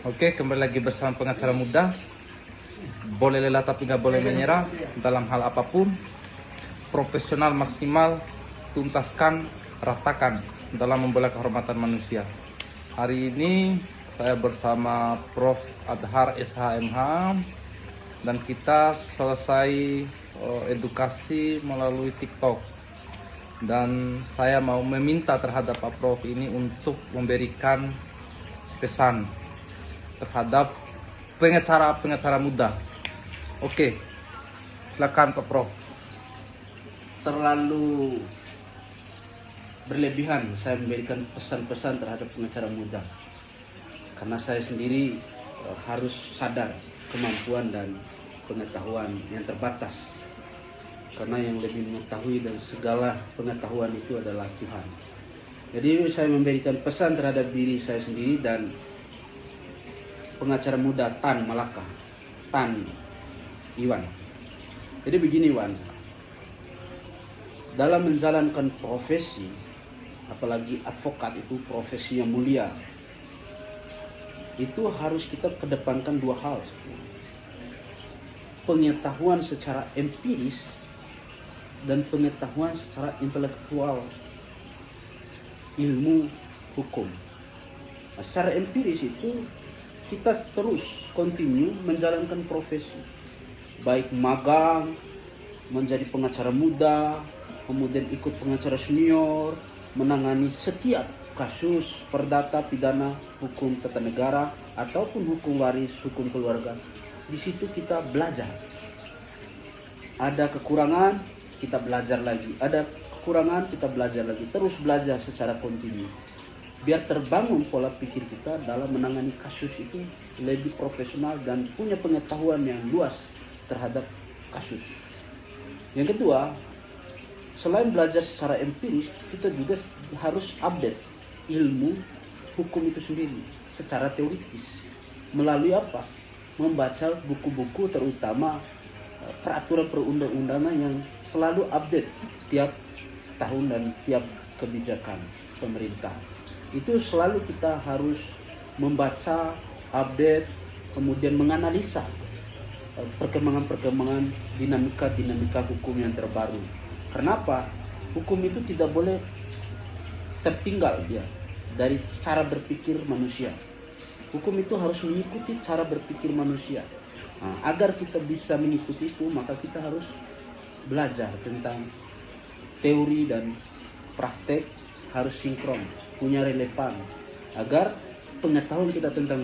Oke, kembali lagi bersama pengacara muda. Boleh lelah tapi nggak boleh menyerah dalam hal apapun. Profesional maksimal, tuntaskan, ratakan dalam membela kehormatan manusia. Hari ini saya bersama Prof. Adhar SHMH dan kita selesai edukasi melalui TikTok. Dan saya mau meminta terhadap Pak Prof ini untuk memberikan pesan terhadap pengacara muda. Oke, silakan Pak Prof. Terlalu berlebihan saya memberikan pesan-pesan terhadap pengacara muda, karena saya sendiri harus sadar kemampuan dan pengetahuan yang terbatas, karena yang lebih mengetahui dan segala pengetahuan itu adalah Tuhan. Jadi saya memberikan pesan terhadap diri saya sendiri dan pengacara muda Tan Malaka, Tan Iwan. Jadi begini Iwan, dalam menjalankan profesi, apalagi advokat itu profesi yang mulia, itu harus kita kedepankan dua hal. Pengetahuan secara empiris dan pengetahuan secara intelektual, ilmu hukum. Nah, secara empiris itu kita terus continue menjalankan profesi, baik magang, menjadi pengacara muda, kemudian ikut pengacara senior, menangani setiap kasus perdata, pidana, hukum tata negara, ataupun hukum waris, hukum keluarga. Di situ kita belajar. Ada kekurangan, kita belajar lagi. Ada kekurangan, kita belajar lagi. Terus belajar secara kontinu. Biar terbangun pola pikir kita dalam menangani kasus itu lebih profesional dan punya pengetahuan yang luas terhadap kasus. Yang kedua, selain belajar secara empiris, kita juga harus update ilmu hukum itu sendiri secara teoritis. Melalui apa? Membaca buku-buku, terutama peraturan perundang-undangan yang selalu update tiap tahun dan tiap kebijakan pemerintah. Itu selalu kita harus membaca, update, kemudian menganalisa perkembangan-perkembangan dinamika hukum yang terbaru. Kenapa? Hukum itu tidak boleh tertinggal dia dari cara berpikir manusia. Hukum itu harus mengikuti cara berpikir manusia. Nah, agar kita bisa mengikuti itu, maka kita harus belajar tentang teori dan praktek, harus sinkron, punya relevan, agar pengetahuan kita tentang